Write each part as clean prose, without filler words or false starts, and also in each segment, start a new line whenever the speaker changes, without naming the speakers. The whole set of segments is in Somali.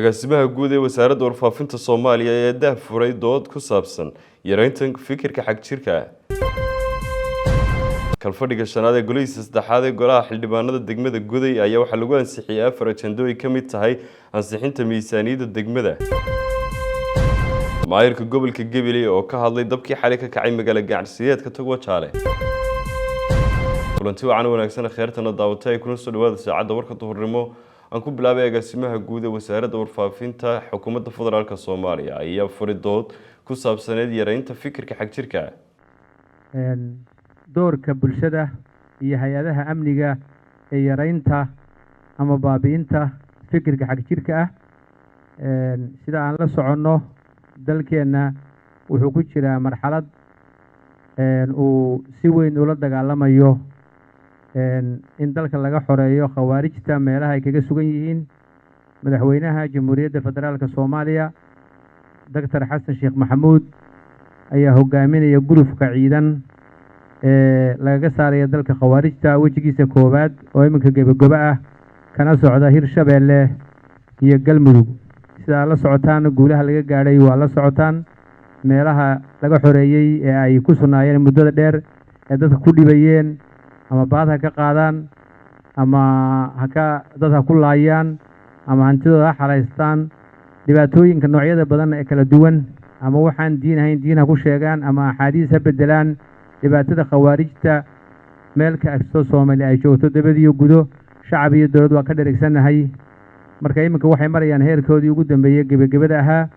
agaasimaha guud ee wasaaradda warfaafinta Soomaaliya ee daahfuray dood ku saabsan yareynta fikirka xag jirka ah. Kalfadhiga shanaad ee golihiisa saddexaad ee golaha xildhibaanada degmada Guday ayaa waxaa lagu ansixiyay 4 ajando ay ka mid tahay ansixinta miisaaniyadda degmada. Maayirka gobolka Gabiley oo ka hadlay dabkii xalay ka kacay magaalada Gaarsiyeedka Togwa Jaale. kulanti wacan wanaagsan khayrtana daawatay kuna soo dhawaada saacadda warka duhurnimo aan ku bilaabay agaasimaha guud ee wasaaradda warfaafinta xukuumadda federaalka Soomaaliya ayaa furay dood ku saabsaneed yareynta fikirka xag jirka ah.
doorka bulshada iyo hay'adaha amniga ee yareynta ama baabi'inta fikirka xag jirka ah sida aan la soconno dalkeena wuxuu ku jiraa marxalad uu si weyn ula dagaalamayo in dalka laga xoreeyo khawaarijta meelaha ay kaga sugan yihiin madaxweynaha jamhuuriyadda federaalka Soomaaliya Dr. Xasan Sheekh Maxamuud ayaa hogaaminaya gulufka ciidan laga saarayo dalka khawaarijta wajigiisa koowaad oo iminka gabagaba ah kana socda Hirshabeelle iyo Galmudug sida la socotaan guulaha laga gaaray waa la socotaan meelaha laga xoreeyay ee ay ku sunaayeen muddada dheer ee dadka ku dhibayeen ama baadha ka qaadaan ama dadka ku laayaan ama hantidooda xaraystaan dhibaatooyinka noocyada badan ee kala duwan ama waxaan diin ahayn diinaha ku sheegaan ama axaadiis ha bedelaan dhibaatada khawaarijta meel ka agsto Soomaaliya ay joogto dabadiyo gudo shacab iyo dawlad waa ka dhereegsanahay marka iminka waxay marayaan heerkoodii ugu dambeeyay gabagabada ahaa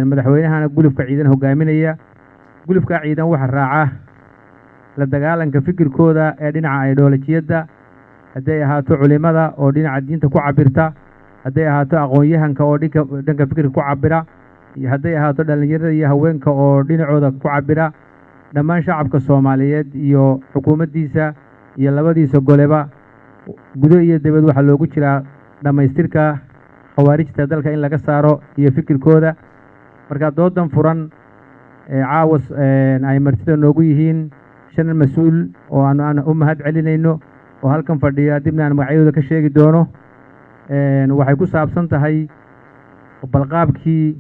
madaxweynahana gulufka ciidan hogaaminaya gulufka ciidan waxa raaca la dagaalanka fikirkooda ee dhinaca ideolojiyada haday ahaato culimada oo dhinaca diinta ku cabirta haday ahaato aqoon-yahanka oo dhanka fikirka ku cabira iyo haday ahaato dhalinyarada iyo haweenka oo dhinacooda ku cabira dhammaan shacabka Soomaaliyeed iyo xukuumaddiisa iyo labadiisa goleba gudo iyo dibad waxa loogu jiraa dhamaystirka khawaarijta dalka in laga saaro iyo fikirkooda marka doodan furan caawas ay martida noogu yihiin shan mas'uul oo aan u mahad celinayno oo halkan fadhiya dibna aan magacyadooda ka sheegi doono waxay ku saabsan tahay balqaabkii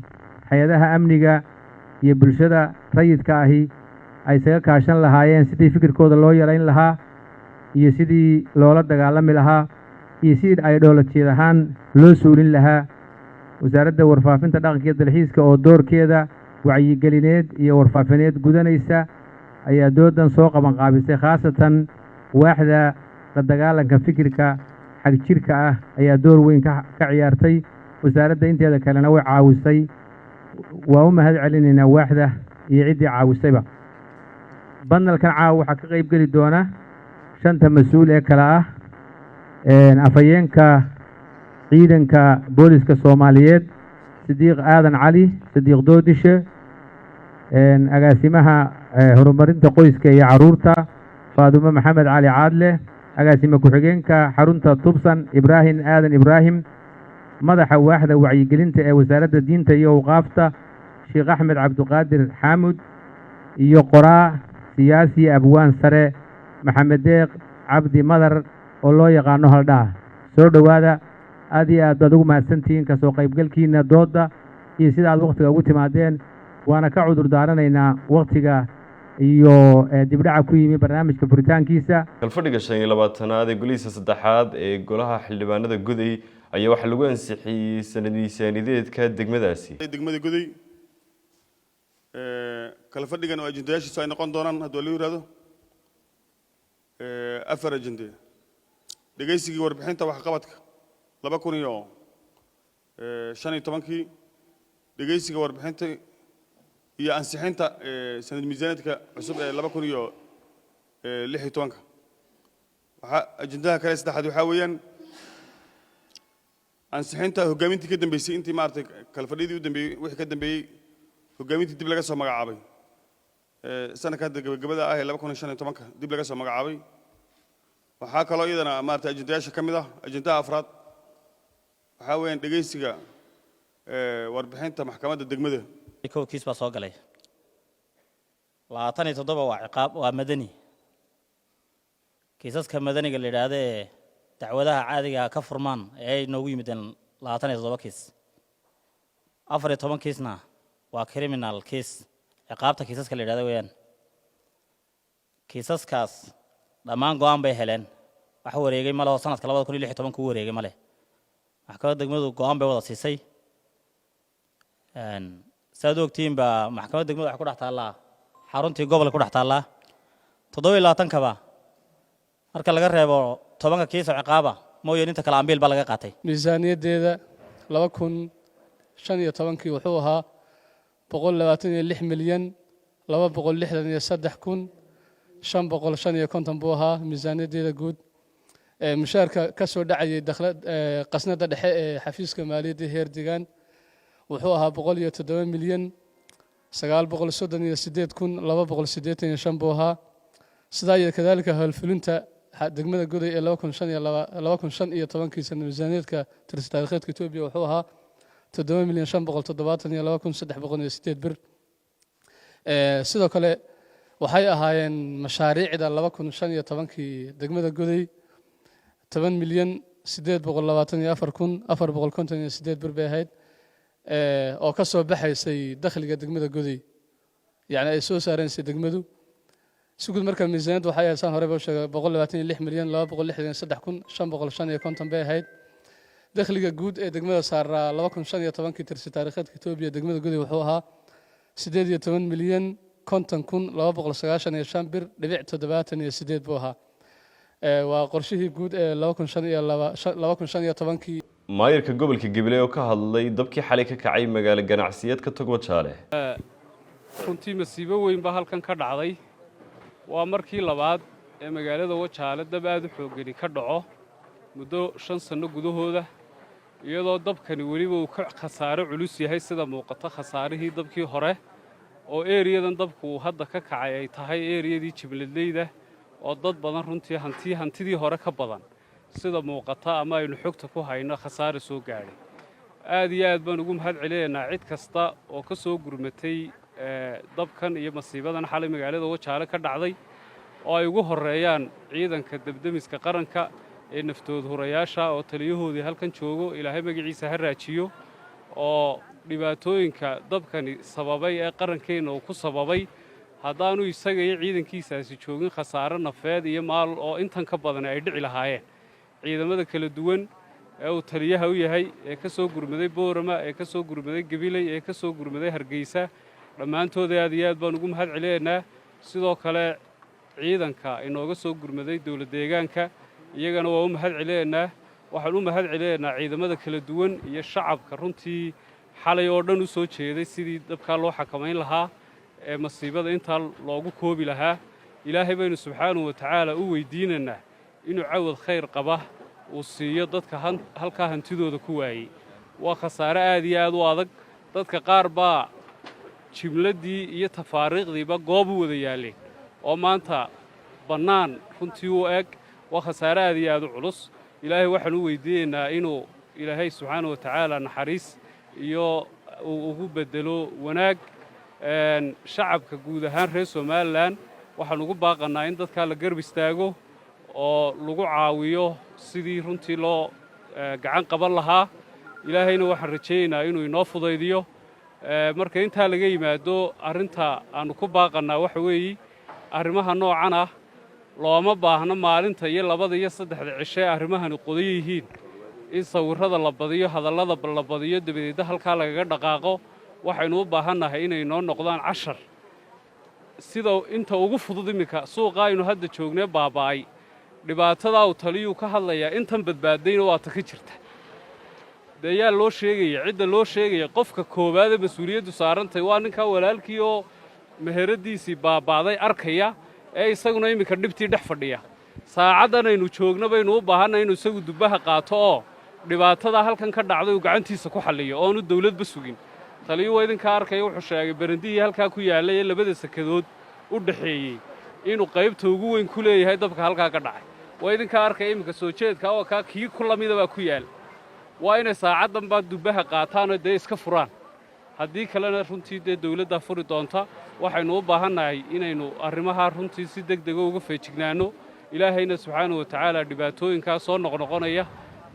hay'adaha amniga iyo bulshada rayidka ahi ay isaga kaashan lahaayeen sidii fikirkooda loo yareyn lahaa iyo sidii loola dagaalami lahaa iyo sidii ay ideolojiyad ahaan loo suulin lahaa wasaaradda warfaafinta dhaqanka iyo dalxiiska oo doorkeeda wacyigelineed iyo warfaafineed gudanaysa ayaa doodan soo qaban qaabisay khaasatan waaxda la dagaalanka fikirka xag jirka ah ayaa door weyn ka ciyaartay wasaaradda inteeda kalena way caawisay waa u mahad celinaynaa waaxda iyo ciddii caawisayba banalkan caawa waxaa ka qayb geli doona shanta mas'uul ee kala ah afayeenka ciidanka booliska Soomaaliyeed Sidiiq Aadan Cali Sidiiq Doodishe agaasimaha horumarinta qoyska iyo caruurta Faadumo Maxamed Cali Caadle agaasima ku-xigeenka xarunta Tubsan Ibrahim Aadan Ibrahim madaxa waaxda wacyigelinta ee wasaaradda diinta iyo awqaafta Sheekh Axmed Cabduqaadir Xaamud iyo qoraa siyaasi abwaan sare Maxamed Deeq Cabdi Madar oo loo yaqaano haldhaa soo dhawaada aad iyo aad ugu mahadsantihiin ka soo qaybgalkiina dooda iyo sida aad waqtiga ugu timaadeen waana ka cudur daaranaynaa waqtiga iyo dibdhaca ku yimi barnaamijka furitaankiisa.
Kalfadhiga 25aad ee golihiisa saddexaad ee golaha xildhibaanada Guday ayaa waxa lagu ansixiyay sanad miisaaniyadeedka degmadaasi.
degmada Guday kalfadhigan oo ajendayaashiisu ay noqon doonaan haddii la yiraahdo 4 ajende dhageysigii warbixinta waxqabadka 2015 dhageysiga warbixinta iyo ansixinta sanad miisaaniyadka cusub ee 2016 waxa ajendaha kale saddexaad waxa weeyaan ansixinta hogaamintii ka dambeysay intii maartay kalfadhidii u dambeeyay wixii ka dambeeyay hogaamintii dib laga soo magacaabay sanadka gabagabada ah ee 2015 dib laga soo magacaabay waxa kale oo iyadana maartay ajendayaasha kamid ah ajendaha afraad waxa weeyaan dhageysiga warbixinta maxkamadda degmada
kiis baa soo galay 27 waa ciqaab waa madani kiisaska madaniga la yiraahdo dacwadaha caadiga ka furmaan ee ay noogu yimideen 27 kiis 14 kiisna waa criminal case ciqaabta kiisaska la yiraahdo weeyaan kiisaskaas dhammaan go'aan bay heleen wax wareegay ma laho sanadka 2016 ku wareegay ma leh maxkamadda degmadu go'aan bay wada siisay saad ogtiin ba maxkamadda degmadu wax ku dhax taala xaruntii gobolka ku dhax taala 27 kaba marka laga reebo 10 kiis oo ciqaaba mooyeen inta kala ambiil ba laga qaatay
miisaaniyadeeda 2015 wuxuu ahaa 126 milyan 263,550 buu ahaa miisaaniyadeeda guud mushaarka ka soo dhacayay qasnada dhexe ee xafiiska maaliyadda heer deegaan wuxuu ahaa 107 milyan 938,285 buu ahaa sidaa iyo kadaalika howlfulinta degmada goday ee 2015 miisaaniyadka tirsi taariikheedka Itoobiya wuxuu ahaa 7,572,308 bir sidoo kale waxay ahaayeen mashaariicda 2015 degmada goday 10,824,458 bir bay ahayd oo ka soo baxaysay dakhliga degmada goday yani ay soo saareen degmadu سجود مركز ميزانية وحياة سان هرب وشة بقول 26 مليون لا بقول 6,550 بيه هيد دخل جود دقمة صار لا بكون شان يطبعا كتير تاريخات كتوبيا دقمة جودي وحوها 8 مليون كونتن كون لا بقول 9 يشامبر لبيع تدبات إن يسدد بوها وقرشه جود لا بكون شان يطبعا كي
maayirka gobolka Gabiley oo ka hadlay dabkii xalay ka kacay magaalo ganacsiyeedka Togwa Jaale
runtii masiibo weyn ba halkan ka dhacday waa markii labaad ee magaalada Wajaale dab aad u xoogani ka dhaco muddo 5 sano gudahooda iyadoo dabkani waliba uu ka khasaaro culus yahay sida muuqata khasaarihii dabkii hore oo eeriyadan dabku hadda ka kacay ay tahay eeriyadii Jibladleyda oo dad badan runtii hantidii hore ka badan sida muuqata ama aynu xogta ku hayno khasaare soo gaaray aad iyo aad baan ugu mahad celinaynaa cid kasta oo ka soo gurmatay dabkan iyo masiibadan xalay magaalada Wajaale ka dhacday oo ay ugu horeeyaan ciidanka dabdamiska qaranka ee naftooda hurayaasha oo taliyahoodii halkan joogo ilaahay magaciisa ha raajiyo oo dhibaatooyinka dabkani sababay ee qarankeena uu ku sababay haddaanu isaga iyo ciidankiisaasi joogin khasaare nafeed iyo maal oo intan ka badan ay dhici lahaayeen ciidamada kala duwan ee uu taliyaha u yahay ee ka soo gurmaday Boorama ee ka soo gurmaday Gabiley ee ka soo gurmaday Hargeysa dhammaantood aad iyo aad baan ugu mahad celinaynaa sidoo kale ciidanka inooga soo gurmaday dawlad deegaanka iyagana waa u mahad celinaynaa waxaan u mahad celinaynaa ciidamada kala duwan iyo shacabka runtii xalay oo dhan u soo jeeday sidii dabka loo xakameyn lahaa ee masiibada inta loogu koobi lahaa ilaahay baynu subxaanahu wa ta'aala u weydiinaynaa inuu cawad khayr qaba uu siiyo dadka halka hantidooda ku waayay waa khasaare aad iyo aad u adag dadka qaar baa jimladii iyo tafaariiqdiiba goob u wada yaaleen oo maanta bannaan runtii u eg waa khasaare aad iyo aad u culus ilaahay waxaan u weydiinaynaa inuu ilaahay subxaanahu wa ta'aala naxariis iyo ugu bedelo wanaag shacabka guud ahaan reer Somaliland waxaan ugu baaqanaa in dadka la garb istaago oo lagu caawiyo sidii runtii loo gacan qaban lahaa ilaahayna waxaan rajaynaynaa inuu inoo fudaydiyo marka inta laga yimaado arinta aanu ku baaqanaa waxa weeye arrimaha noocan ah looma baahna maalinta iyo labada iyo saddexda cishe arrimahani qodan yihiin in sawirrada la badiyo hadallada la badiyo dabadeed halka lagaga dhaqaaqo waxaynu u baahannahay inay noo noqdaan 10 sida inta ugu fudud imika suuqa aynu hadda joognay baaba'ay dhibaatada uu taliyu ka hadlaya intan badbaadayna waa ta ka jirta deeyaa loo sheegay cidda loo sheegay qofka koobaad ee mas'uuliyaddu saarantay waa ninka walaalkii oo meheradiisii baabaaday arkaya ee isaguna imika dhibtii dhex fadhiya saacadan aynu joogno baynu u baahannahay inuu isagu dubaha qaato oo dhibaatada halkan ka dhacday uu gacantiisa ku xalliyo oo aanu dawladba sugin taliyu waa idinka arkaya wuxuu sheegay barandihii halkaa ku yaallay ee labada sakadood u dhaxeeyey inuu qaybta ugu weyn ku leeyahay dabka halkaa ka dhacay waa idinka arkaya imika soo jeedka oo ka kii ku lamida baa ku yaal waa inay saacadan baa dubaha qaataan oo dee iska furaan haddii kalena runtii dee dawladda furi doonta waxaynu u baahannahay inaynu arrimaha runtii si degdeg uga feejignaano ilaahayna subxaanahu wa ta'aala dhibaatooyinka soo noqnoqonaya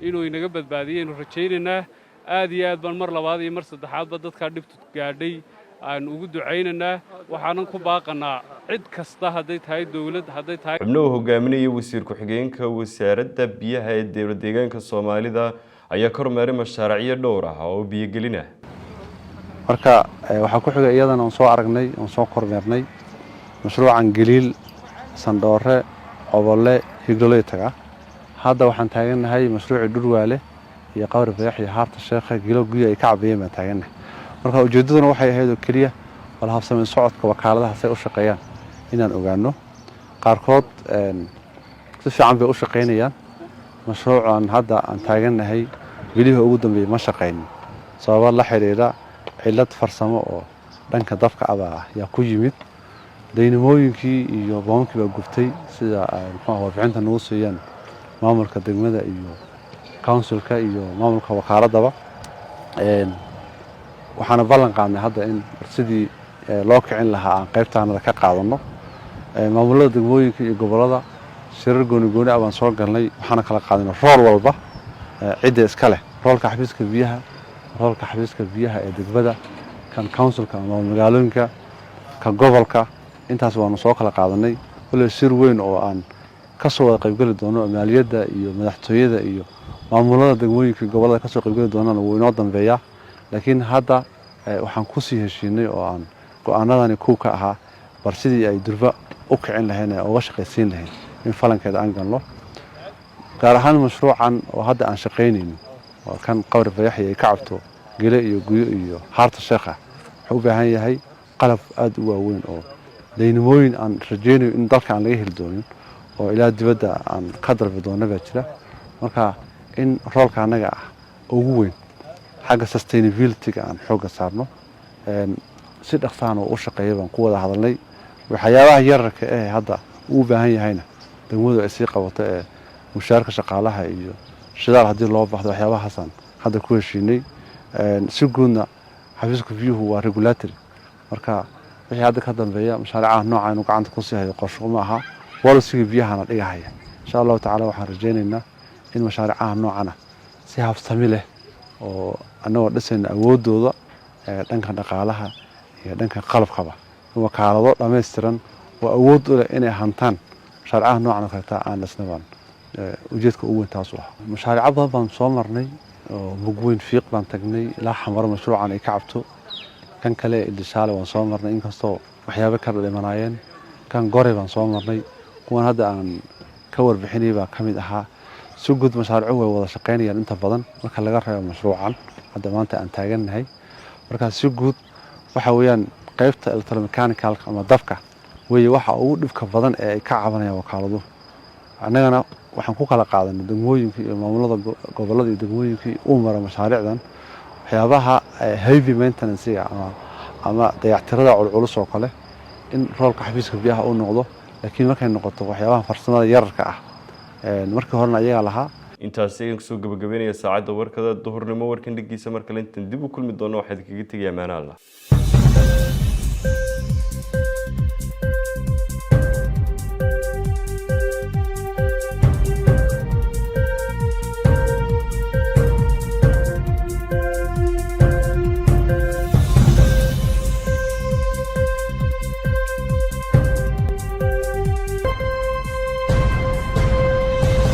inuu inaga badbaadiyo inuu rajaynaynaa aad iyo aad baan mar labaad iyo mar saddexaadba dadkaa dhibtu gaadhay aan ugu ducaynaynaa waxaanan ku baaqanaa cid kasta hadday tahay dawlad hadday tahay
xubnuhu hogaaminaya wasiir ku-xigeenka wasaaradda biyaha ee dowlad deegaanka Soomaalida ayaa kormeeray mashaariicyo dhowr ah oo biyo-gelin ah
marka waxaa ku xigay iyadana aan soo aragnay aan soo kormeernay mashruucan Galiil Sandoore Obolle Higloley taga hadda waxaan taaganahay mashruuci Dhurwaale iyo Qawri Bayax iyo Haarta Sheekha Gilo guya ay ka cabeeyeen baan taaganahay marka ujeedaduna waxay ahayd oo kaliya wala habsameen socodka wakaaladaha say u shaqeeyaan inaan ogaano qaarkood si fiican bay u shaqeynayaan mashruucan hadda aan taaganahay bilihii ugu dambeeyay ma shaqeynin sabab la xiriira cilad farsamo oo dhanka dabka ah yaa ku yimid daynamooyinkii iyo boonkii baa gubtay sida warbixinta nagu siiyaan maamulka degmada iyo councilka iyo maamulka wakaaladaba waxaana ballan qaadnay hadda in sidii loo kicin lahaa aan qaybtaanada ka qaadano maamulada degmooyinka iyo gobolada shirar gooni ah baan soo galnay waxaana kala qaadnay rool walba cidda iska leh roolka xafiiska biyaha ee degmada kan councilka ama magaalooyinka ka gobolka intaas waanu soo kala qaadanay wala shir weyn oo aan ka soo wada qaybgali doono maaliyadda iyo madaxtooyada iyo maamulada degmooyinka gobolada ka soo qaybgali doonaan wuu inoo dambeeyaa laakiin hadda waxaan ku sii heshiinay oo aan go'aanadani ku ka ahaa bar sidii ay durba u kicin lahayn oo uga shaqaysiin lahayn in falankeeda aan galno gaar ahaan mashruucan oo hadda aan shaqaynayno oo kan Qawri Bayax ay ka cabto Gile iyo Guyo iyo Haarta Sheekha wuxuu u baahan yahay qalab aad u waaweyn oo daynamooyin aan rajaynayo in dalka aan laga heli doonin oo ilaa dibadda aan ka dalbi doono baa jira marka in roolka anaga ah ugu weyn xagga sustainability-ga aan xooga saarno si dhaqsaan oo u shaqeeyo baan ku wada hadalnay waxyaabaha yararka ee hadda u baahan yahayna degmadu ay sii qabato ee mushaarka shaqaalaha iyo shidaal haddii loo baahdo waxyaabahaasaan hadda ku heshiinay si guudna xafiiska biyuhu waa regulatory marka wixii hadda ka dambeeya mashaariicaha nooca inuu gacanta ku sii hayo qorsho ma aha policy-ga biyahana dhigahaya insha allahu tacaala waxaan rajaynaynaa in mashaariicaha noocana si habsami leh oo annagoo dhisayna awoodooda dhanka dhaqaalaha iyo dhanka qalabkaba wakaalado dhammaystiran oo awood u leh inay hantaan mashaariicaha noocan oo kaleeta aan dhisnabaan ujeedka ugu weyn taas u ah mashaariico badan baan soo marnay oo mugweyn fiiq baan tagnay ilaa xamaro mashruucan ay ka cabto kan kale Idishaale waan soo marnay inkastoo waxyaabo ka dhimanaayeen kan Gore baan soo marnay kuwan hadda aan ka warbixinay baa kamid ahaa si guud mashaariicu way wada shaqeynayaan inta badan marka laga reebo mashruucan hadda maanta aan taaganahay marka si guud waxa weeyaan qaybta electromechanical ama dabka way waxa ugu dhibka badan ee ay ka cabanayaan wakaaladu annagana waxaan ku kala qaadanay degmooyinka iyo maamulada gobolada iyo degmooyinka u mara mashaariicdan waxyaabaha heavy maintenance ama dayactirada culculus oo kale in roolka xafiiska biyaha uu noqdo laakiin markay noqoto waxyaabaha farsamada yararka ah markii horena ayaga lahaa
intaas ayaan kusoo gabagabeynaya saacadda warkada duhurnimo warkan dhigiisa markale intaan dib u kulmi doono waxaad kaga tegayaa maanaha Allah